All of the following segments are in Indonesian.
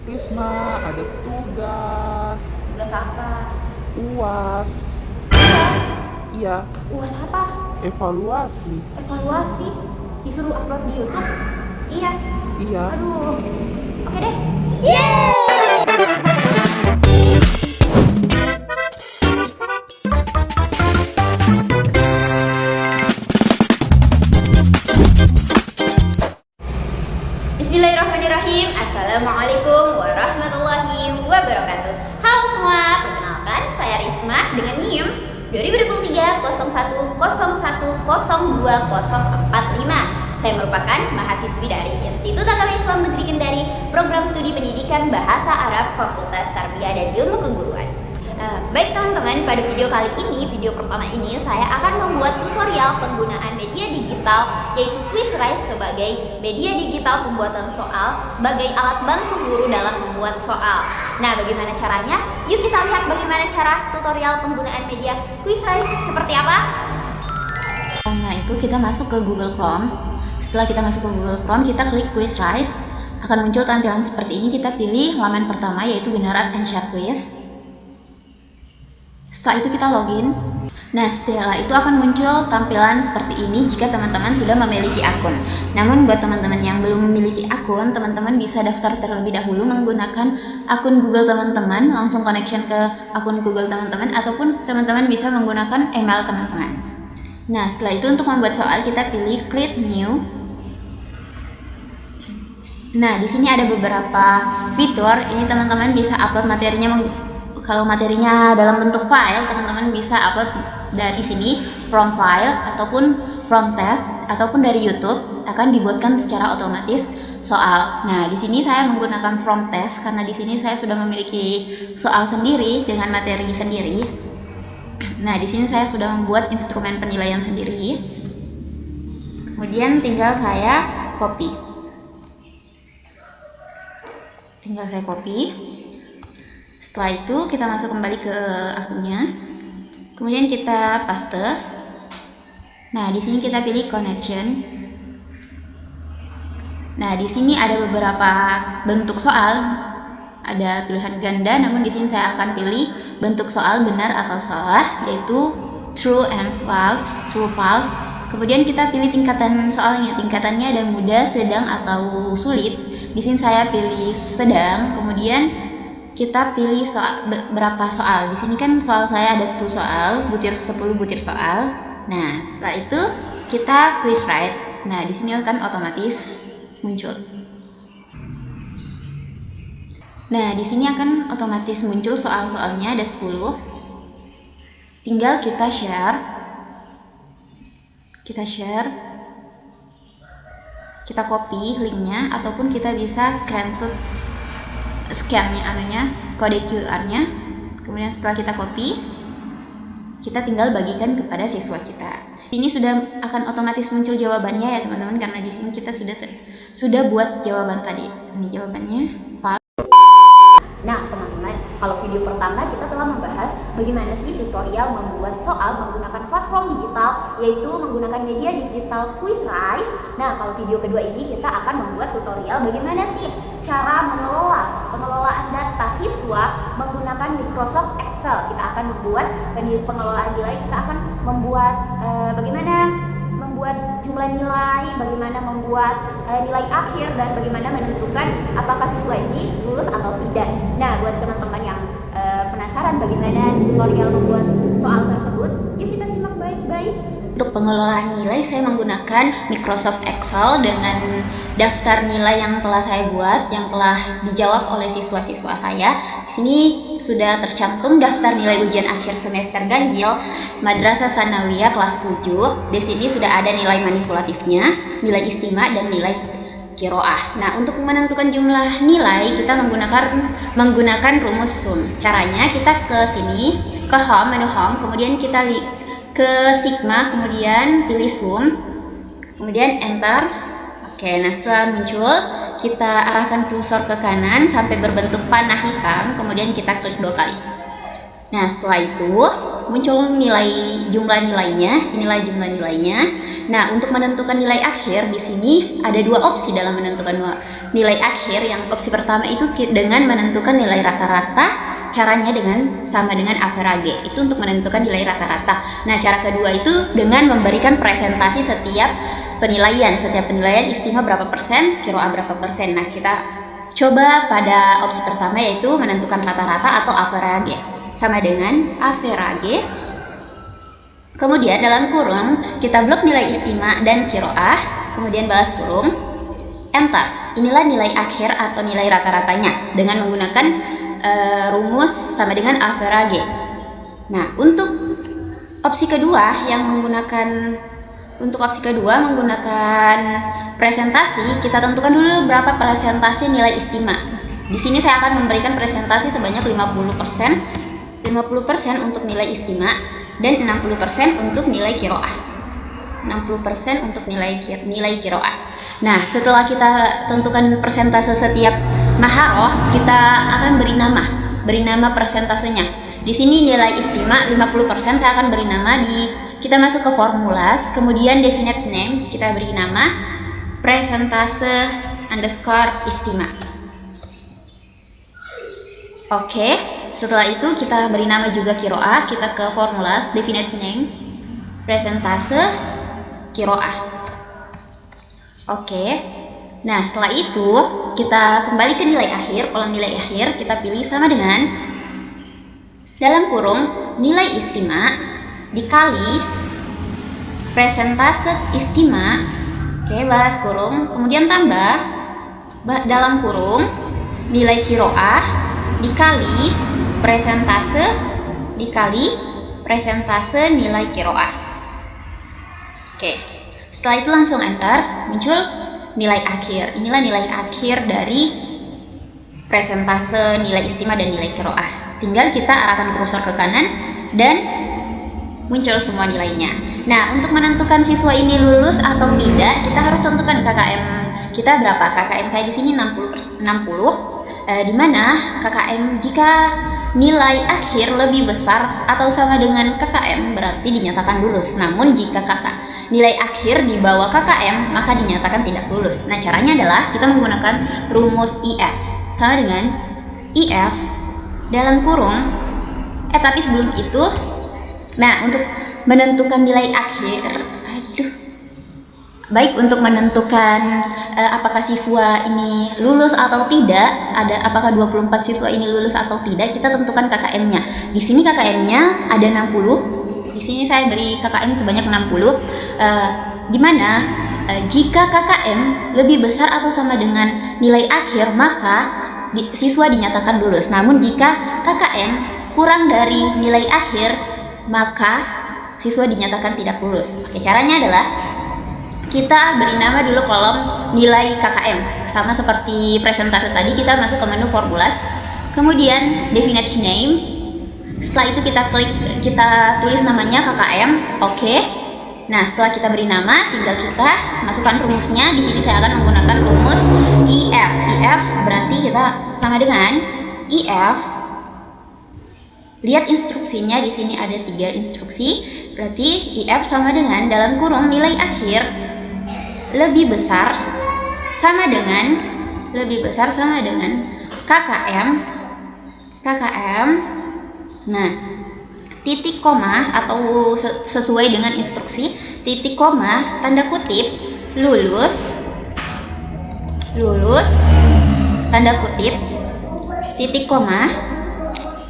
Risma, ada tugas. Tugas apa? UAS. UAS? Iya, UAS apa? evaluasi. Evaluasi? Disuruh upload di YouTube? Iya. Iya. Aduh. Oke deh. Bismillahirrahmanirrahim. Assalamualaikum warahmatullahi wabarakatuh. Halo semua, perkenalkan saya Risma dengan NIM 2023 01010245. Saya merupakan mahasiswi dari Institut Agama Islam Negeri Kendari, program studi pendidikan Bahasa Arab Fakultas Tarbiyah dan Ilmu Keguruan. Baik teman-teman, pada video kali ini, video pertama ini saya akan membuat tutorial penggunaan media digital yaitu QuizRice sebagai media digital pembuatan soal sebagai alat bantu guru dalam membuat soal. Nah, bagaimana caranya? Yuk kita lihat bagaimana cara tutorial penggunaan media QuizRice seperti apa. Nah, itu kita masuk ke Google Chrome. Setelah kita masuk ke Google Chrome, kita klik QuizRice. Akan muncul tampilan seperti ini. Kita pilih halaman pertama yaitu Generate and Share Quiz. Setelah itu kita login. Nah, setelah itu akan muncul tampilan seperti ini jika teman-teman sudah memiliki akun. Namun buat teman-teman yang belum memiliki akun, teman-teman bisa daftar terlebih dahulu menggunakan akun Google teman-teman, langsung connection ke akun Google teman-teman, ataupun teman-teman bisa menggunakan email teman-teman. Nah, setelah itu untuk membuat soal kita pilih Create New. Nah, di sini ada beberapa fitur. Ini teman-teman bisa upload materinya. Kalau materinya dalam bentuk file, teman-teman bisa upload dari sini from file ataupun from test ataupun dari YouTube, akan dibuatkan secara otomatis soal. Nah, di sini saya menggunakan from test karena di sini saya sudah memiliki soal sendiri dengan materi sendiri. Nah, di sini saya sudah membuat instrumen penilaian sendiri. Kemudian tinggal saya copy. Setelah itu kita masuk kembali ke akunnya. Kemudian kita paste. Nah, di sini kita pilih connection. Nah, di sini ada beberapa bentuk soal. Ada pilihan ganda, namun di sini saya akan pilih bentuk soal benar atau salah, yaitu true and false, true false. Kemudian kita pilih tingkatan soalnya. Tingkatannya ada mudah, sedang atau sulit. Di sini saya pilih sedang. Kemudian kita pilih berapa soal. Di sini kan soal saya ada 10 soal, 10 butir soal. Nah, setelah itu kita QuizWrite. Nah, di sini akan otomatis muncul. Nah, di sini akan otomatis muncul soal-soalnya ada 10. Tinggal kita share. Kita copy linknya ataupun kita bisa screenshot scan-nya kode QR-nya. Kemudian setelah kita copy, kita tinggal bagikan kepada siswa kita. Ini sudah akan otomatis muncul jawabannya ya teman-teman, karena di sini kita sudah buat jawaban tadi. Ini jawabannya. Nah teman-teman, kalau video pertama kita telah membahas bagaimana sih tutorial membuat soal menggunakan platform digital, yaitu menggunakan media digital QuizRice. Nah, kalau video kedua ini kita akan membuat tutorial bagaimana sih cara pengelolaan data siswa menggunakan Microsoft Excel. Kita akan membuat pengelolaan nilai, kita akan membuat bagaimana membuat jumlah nilai, bagaimana membuat nilai akhir, dan bagaimana menentukan apakah siswa ini lulus atau tidak. Nah, buat teman-teman yang penasaran bagaimana tutorial membuat soal tersebut, yuk kita simak baik-baik. Untuk pengelolaan nilai saya menggunakan Microsoft Excel dengan daftar nilai yang telah saya buat, yang telah dijawab oleh siswa-siswa saya. Di sini sudah tercantum daftar nilai ujian akhir semester ganjil Madrasah Sanawiyah kelas 7. Di sini sudah ada nilai manipulatifnya, nilai istimewa, dan nilai kiroah. Nah, untuk menentukan jumlah nilai kita menggunakan rumus sum. Caranya kita ke sini, ke home, menu home, kemudian kita ke sigma, kemudian pilih sum, kemudian enter. Oke, nah setelah muncul, kita arahkan kursor ke kanan sampai berbentuk panah hitam, kemudian kita klik 2 kali. Nah, setelah itu muncul jumlah nilainya. Inilah jumlah nilainya. Nah, untuk menentukan nilai akhir di sini ada dua opsi dalam menentukan nilai akhir. Yang opsi pertama itu dengan menentukan nilai rata-rata. Caranya sama dengan average. Itu untuk menentukan nilai rata-rata. Nah, cara kedua itu dengan memberikan presentasi setiap penilaian. Setiap penilaian istimewa berapa persen, kiroah berapa persen. Nah, kita coba pada opsi pertama yaitu menentukan rata-rata atau average. Sama dengan average. Kemudian dalam kurung kita blok nilai istimewa dan kiroah. Kemudian balas kurung. Enter. Inilah nilai akhir atau nilai rata-ratanya dengan menggunakan rumus sama dengan average. Nah, untuk opsi kedua menggunakan presentasi, kita tentukan dulu berapa presentasi nilai istimewa. Di sini saya akan memberikan presentasi sebanyak 50%, 50% untuk nilai istimewa dan 60% untuk nilai kiroah. 60% untuk nilai kiroah. Nah, setelah kita tentukan persentase setiap maharoh, kita akan beri nama persentasenya. Di sini nilai istimewa 50% saya akan beri nama kita masuk ke formulas, kemudian definite name kita beri nama presentase underscore istimewa. Oke, setelah itu kita beri nama juga kiroah, kita ke formulas definite name presentase kiroah. Oke. Nah, setelah itu kita kembali ke nilai akhir, kolom nilai akhir kita pilih sama dengan dalam kurung nilai istimewa dikali presentase istimewa. Oke, balas kurung, kemudian tambah dalam kurung nilai kiroah dikali presentase nilai kiroah. Oke. Setelah itu langsung enter, muncul nilai akhir. Inilah nilai akhir dari presentase nilai istimewa dan nilai kiroah. Tinggal kita arahkan kursor ke kanan dan muncul semua nilainya. Nah, untuk menentukan siswa ini lulus atau tidak, kita harus tentukan KKM kita berapa. KKM saya di sini 60, di mana KKM jika nilai akhir lebih besar atau sama dengan KKM berarti dinyatakan lulus. Namun jika nilai akhir di bawah KKM maka dinyatakan tidak lulus. Nah, caranya adalah kita menggunakan rumus IF sama dengan IF dalam kurung tapi sebelum itu, nah, untuk menentukan nilai akhir, baik untuk menentukan apakah siswa ini lulus atau tidak, apakah 24 siswa ini lulus atau tidak, kita tentukan KKM-nya. Di sini KKM-nya ada 60. Di sini saya beri KKM sebanyak 60. Di mana jika KKM lebih besar atau sama dengan nilai akhir, maka siswa dinyatakan lulus. Namun jika KKM kurang dari nilai akhir, maka siswa dinyatakan tidak lulus. Oke, caranya adalah kita beri nama dulu kolom nilai KKM. Sama seperti presentase tadi, kita masuk ke menu formulas, kemudian definite name. Setelah itu kita tulis namanya KKM. Oke. Nah, setelah kita beri nama, tinggal kita masukkan rumusnya. Di sini saya akan menggunakan rumus IF. IF berarti kita sama dengan IF. Lihat instruksinya, di sini ada 3 instruksi. Berarti IF sama dengan dalam kurung nilai akhir lebih besar sama dengan KKM. Nah, titik koma atau sesuai dengan instruksi, titik koma, tanda kutip, lulus, tanda kutip, titik koma,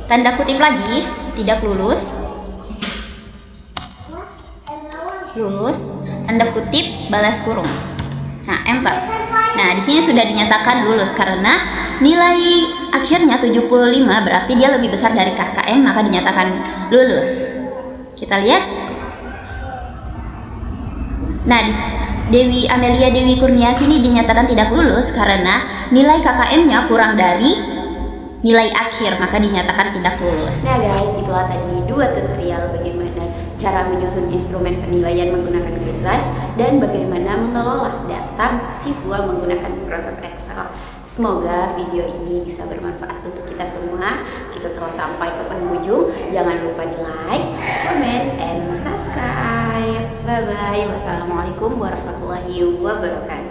tanda kutip lagi, tidak lulus, tanda kutip, balas kurung. Nah, enter. Nah, di sini sudah dinyatakan lulus karena nilai akhirnya 75, berarti dia lebih besar dari KKM, maka dinyatakan lulus. Kita lihat. Nah, Dewi Amelia Dewi Kurniasi ini dinyatakan tidak lulus karena nilai KKM-nya kurang dari nilai akhir, maka dinyatakan tidak lulus. Nah guys, itulah tadi 2 tutorial bagaimana cara menyusun instrumen penilaian menggunakan Quizrise dan bagaimana mengelola data siswa menggunakan Microsoft Excel. Semoga video ini bisa bermanfaat untuk kita semua. Kita telah sampai ke penghujung. Jangan lupa di like, comment, and subscribe. Bye bye. Wassalamualaikum warahmatullahi wabarakatuh.